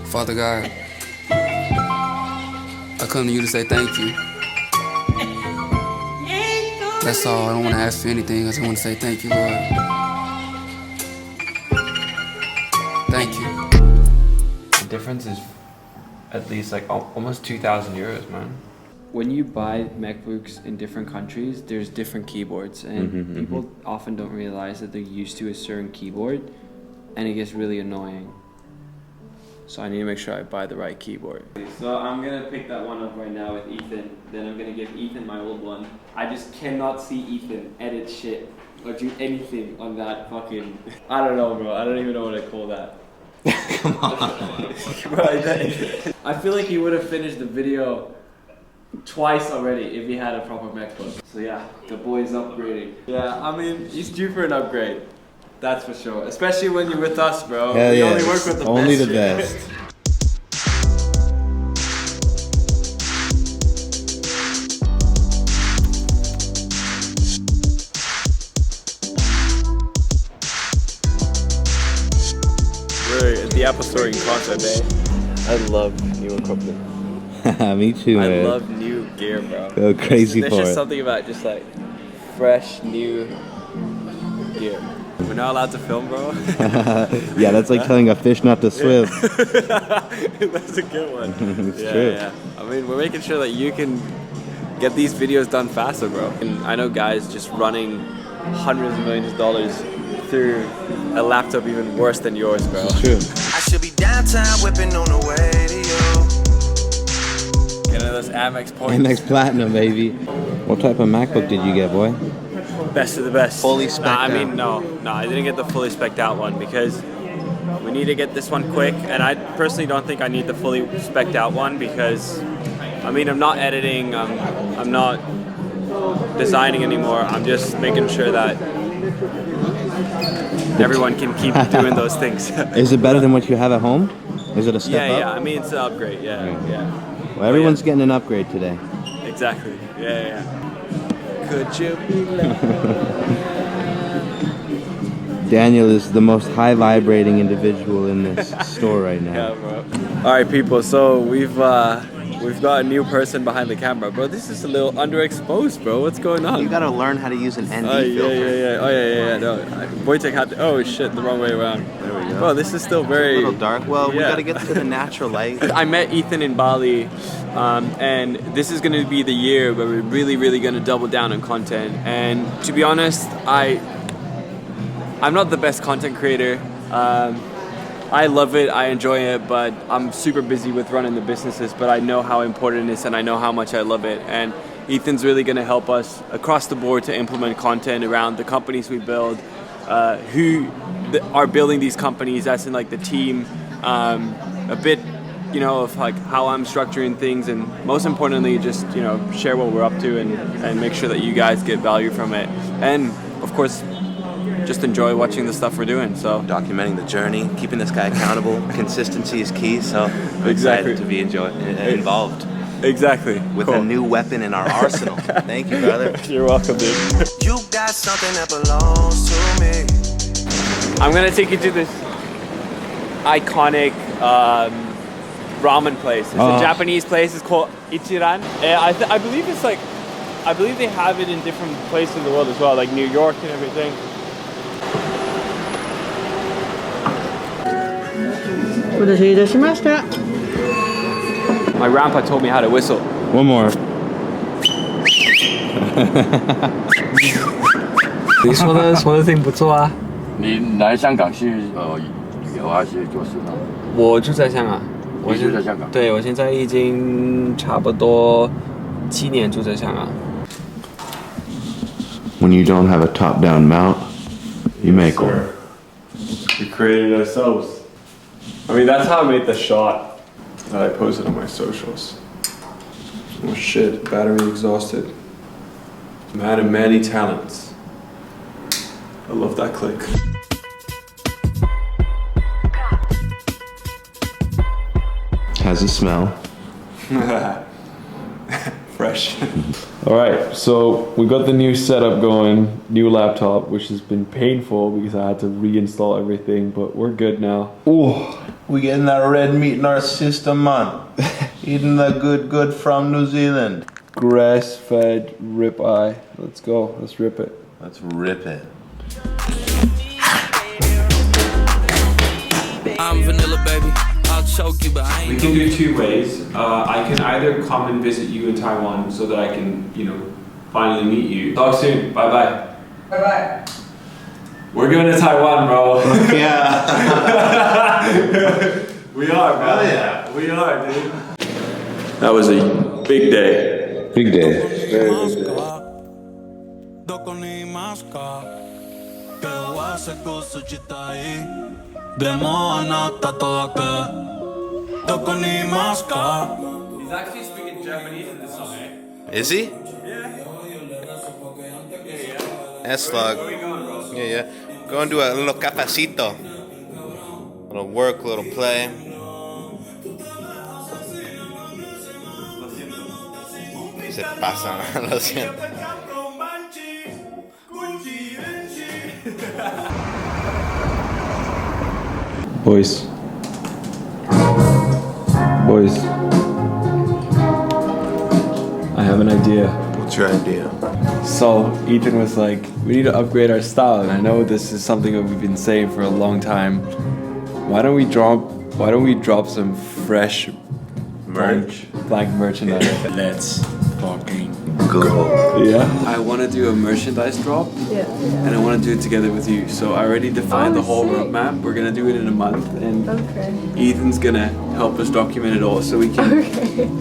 Father God, I come to you to say thank you. That's all. I don't want to ask for anything. I just want to say thank you, Lord. Thank you. The difference is at least like almost 2,000 euros, man. When you buy MacBooks in different countries, there's different keyboards, and people often don't realize that they're used to a certain keyboard, and it gets really annoying. So I need to make sure I buy the right keyboard. So I'm gonna pick that one up right now with Ethan. Then I'm gonna give Ethan my old one. I just cannot see Ethan edit shit or do anything on that fucking... I don't know, bro. I don't even know what to call that. Come on. I feel like he would have finished the video twice already if he had a proper MacBook. So yeah, the boy's upgrading. Yeah, I mean, he's due for an upgrade. That's for sure. Especially when you're with us, bro. Hell we yes. only work with the only best. The best. We're at the Apple Store in concert, eh? I love new equipment. Me too, man. I love new gear, bro. Go crazy There's for just it. something about just like fresh, new gear. We're not allowed to film, bro. Yeah, that's like telling a fish not to swim. That's a good one. It's true. Yeah. I mean, we're making sure that you can get these videos done faster, bro. And I know guys just running hundreds of millions of dollars through a laptop even worse than yours, bro. It's true. I should be downtown whipping on the radio. Getting those Amex points. Amex Platinum, baby. What type of MacBook did you get, boy? Best of the best. Fully spec'd I mean, out. no, I didn't get the fully spec'd out one because we need to get this one quick. And I personally don't think I need the fully spec'd out one because, I mean, I'm not editing, I'm not designing anymore. I'm just making sure that everyone can keep doing those things. Is it better than what you have at home? Is it a step up? Yeah. I mean, it's an upgrade. Yeah. Well, everyone's getting an upgrade today. Exactly. Yeah. Could you be Daniel is the most high vibrating individual in this store right now. Yeah, bro. All right, people. So we've got a new person behind the camera, bro. This is a little underexposed, bro. What's going on? You gotta learn how to use an ND Oh filter. yeah. Oh yeah. No, Wojtek had to. Oh shit, the wrong way around. There we go. Bro, this is still A very little dark. Well, we Yeah. gotta get to the natural light. I met Ethan in Bali, and this is going to be the year where we're really going to double down on content. And to be honest, I'm not the best content creator. I love it, I enjoy it, but I'm super busy with running the businesses. But I know how important it is, and I know how much I love it. And Ethan's really going to help us across the board to implement content around the companies we build, who are building these companies, as in like the team, a bit, you know, of like how I'm structuring things, and most importantly, just, you know, share what we're up to and make sure that you guys get value from it. And of course, just enjoy watching the stuff we're doing. So Documenting the journey, keeping this guy accountable. Consistency is key, so I'm excited to be involved. Exactly. With Cool. a new weapon in our arsenal. Thank you, brother. You're welcome, dude. You got something that belongs to me. I'm gonna take you to this iconic ramen place. It's a Japanese place. It's called Ichiran. I believe it's like, I believe they have it in different places in the world as well, like New York and everything. My grandpa told me how to whistle. One more. 你说的挺不错啊。你来香港是旅游还是做事呢？我住在香港，你住在香港？对，我现在已经差不多7年住在香港。 When you don't have a top-down mount, you make one. We created it ourselves. I mean, that's how I made the shot that I posted on my socials. Oh shit, battery exhausted. Man of many talents. I love that click. Has a smell. fresh. All right, so we got the new setup going, new laptop, which has been painful because I had to reinstall everything, but we're good now. Ooh, we getting that red meat in our system, man. Eating the good from New Zealand. Grass-fed ribeye. Let's go. Let's rip it. Let's rip it. I'm vanilla, baby. I'll choke you, but I ain't. We can do two ways. I can either come and visit you in Taiwan so that I can, finally meet you. Talk soon. Bye bye. Bye bye. We're going to Taiwan, bro. Yeah. We are, man. Oh, yeah. We are, dude. That was a big day. Big day. Very big day. He's actually speaking Japanese in this song, eh? Is he? Yeah. S-Log. Where are we going, bro? Yeah. Go and do a little cafecito. Little work, little play. Se pasan, lo siento. Boys. I have an idea. What's your idea? So Ethan was like, we need to upgrade our style, and I know this is something that we've been saying for a long time. Why don't we drop some fresh blank merchandise? Let's fucking go. Yeah. I want to do a merchandise drop, and I want to do it together with you. So I already defined the whole roadmap. We're gonna do it in a month, and Ethan's gonna help us document it all, so we can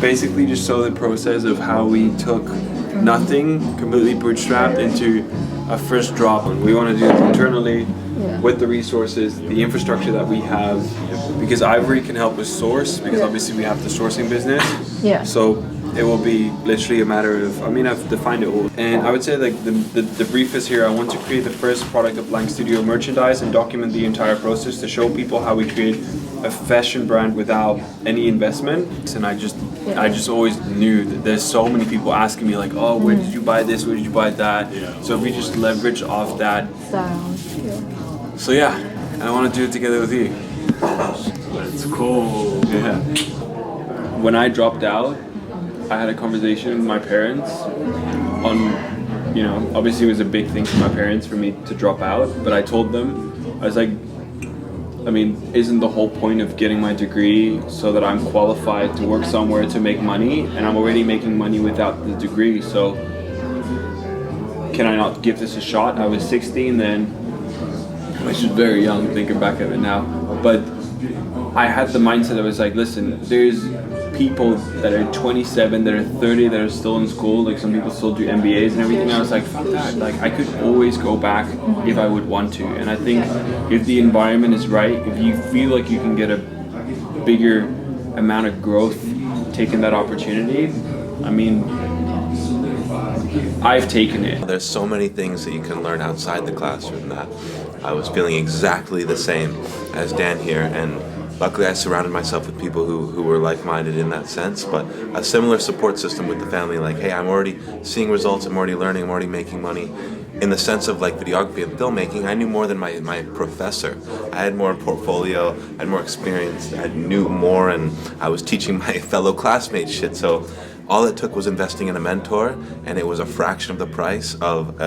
basically just show the process of how we took nothing, completely bootstrapped, into a first drop. And we want to do it internally with the resources, the infrastructure that we have, because Ivory can help us source, because obviously we have the sourcing business. Yeah. So it will be literally a matter of, I've defined it all. And I would say like the brief is here. I want to create the first product of Blank Studio merchandise and document the entire process to show people how we create a fashion brand without any investment. And I just always knew that there's so many people asking me like, oh, where did you buy this? Where did you buy that? So if we just leverage off that. So yeah, and I want to do it together with you. It's cool. Yeah. When I dropped out, I had a conversation with my parents on, obviously it was a big thing for my parents for me to drop out, but I told them, I was like, isn't the whole point of getting my degree so that I'm qualified to work somewhere to make money? And I'm already making money without the degree, so can I not give this a shot? I was 16 then, which is very young thinking back at it now, but I had the mindset. I was like, listen, there's people that are 27, that are 30, that are still in school. Like some people still do MBAs and everything. I was like, fuck that. Like I could always go back if I would want to. And I think if the environment is right, if you feel like you can get a bigger amount of growth taking that opportunity, I've taken it. There's so many things that you can learn outside the classroom that I was feeling exactly the same as Dan here, and luckily I surrounded myself with people who were like-minded in that sense, but a similar support system with the family, like, hey, I'm already seeing results, I'm already learning, I'm already making money. In the sense of like videography and filmmaking, I knew more than my professor. I had more portfolio, I had more experience, I knew more, and I was teaching my fellow classmates shit, so all it took was investing in a mentor, and it was a fraction of the price of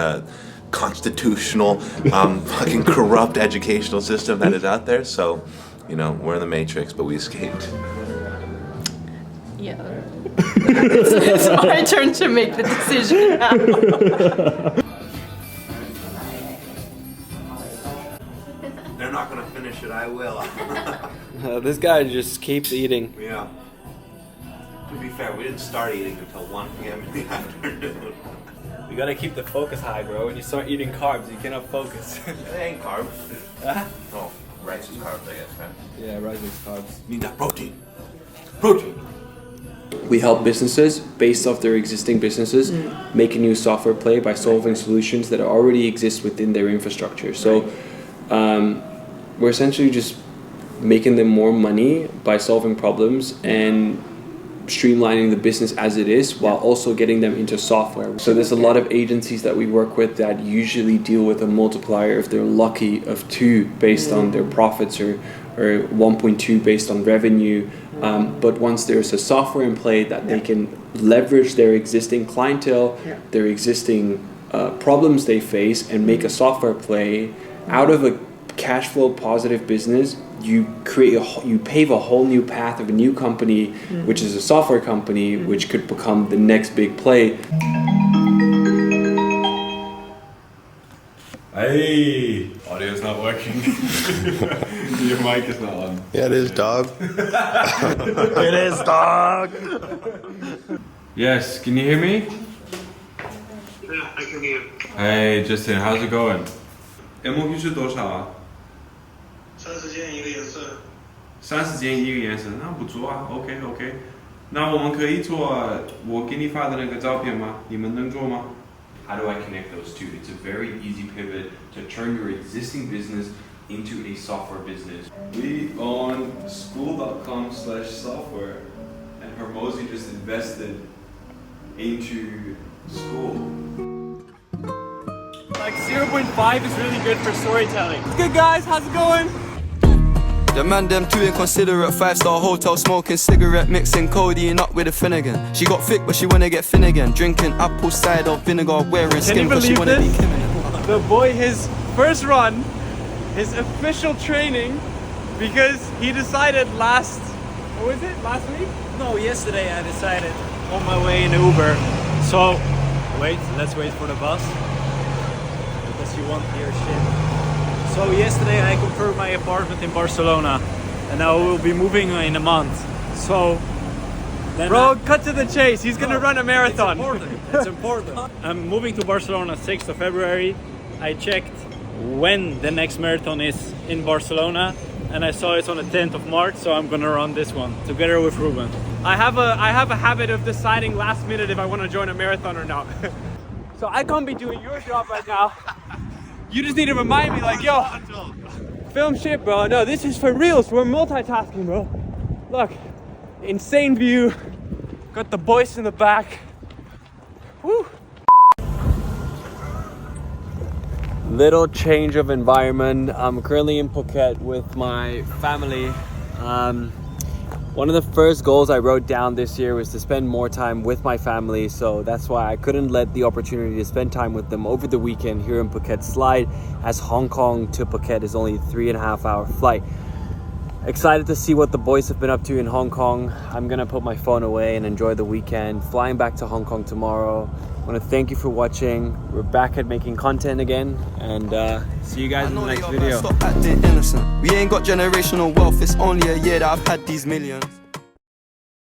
constitutional, fucking corrupt educational system that is out there. So, we're in the Matrix, but we escaped. Yeah. It's my turn to make the decision now. They're not gonna finish it, I will. This guy just keeps eating. Yeah. To be fair, we didn't start eating until 1 p.m. in the afternoon. You gotta keep the focus high, bro. When you start eating carbs, you cannot focus. It ain't carbs. Oh, rice is carbs, I guess, man. Yeah, rice is carbs. Need that protein. Protein. We help businesses, based off their existing businesses, make a new software play by solving solutions that already exist within their infrastructure. So we're essentially just making them more money by solving problems, and streamlining the business as it is while also getting them into software. So there's a lot of agencies that we work with that usually deal with a multiplier, if they're lucky, of 2 based on their profits, or 1.2 based on revenue. But once there's a software in play that they can leverage their existing clientele, their existing problems they face, and make a software play out of a cash flow positive business, you pave a whole new path of a new company, which is a software company, which could become the next big play. Hey, audio's not working. Your mic is not on. Yeah, it is, dog. It is, dog. Yes, can you hear me? Yeah, I can hear you. Hey, Justin, how's it going? MOP 是多少啊30件一个颜色。30件一个颜色，那不错啊。OK。那我们可以做我给你发的那个照片吗？你们能做吗？ How do I connect those two? It's a very easy pivot to turn your existing business into a software business. We own school.com/software, and Hermosi just invested into school. Like 0.5 is really good for storytelling. What's good, guys? How's it going? The man them too inconsiderate, 5-star hotel smoking cigarette, mixing codeine up with a Finnegan. She got thick but she wanna get thin again, drinking apple cider vinegar, wearing skin but she wanna be Kim. The boy, his first run, his official training, because he decided last week? No, yesterday I decided on my way in Uber. So, let's wait for the bus, because you won't hear shit. So yesterday I confirmed my apartment in Barcelona, and now we'll be moving in a month. So, then cut to the chase. He's gonna run a marathon. It's important. I'm moving to Barcelona 6th of February. I checked when the next marathon is in Barcelona, and I saw it's on the 10th of March, so I'm gonna run this one together with Ruben. I have a habit of deciding last minute if I want to join a marathon or not. So I can't be doing your job right now. You just need to remind me, like, yo, film shit, bro. No, this is for reals. We're multitasking, bro. Look, insane view. Got the boys in the back. Woo. Little change of environment. I'm currently in Phuket with my family. One of the first goals I wrote down this year was to spend more time with my family, so that's why I couldn't let the opportunity to spend time with them over the weekend here in Phuket slide, as Hong Kong to Phuket is only a 3.5-hour flight. Excited to see what the boys have been up to in Hong Kong. I'm gonna put my phone away and enjoy the weekend, flying back to Hong Kong tomorrow. I want to thank you for watching. We're back at making content again, and see you guys in the next video. Stop acting innocent. We ain't got generational wealth, it's only a year that I've had these millions.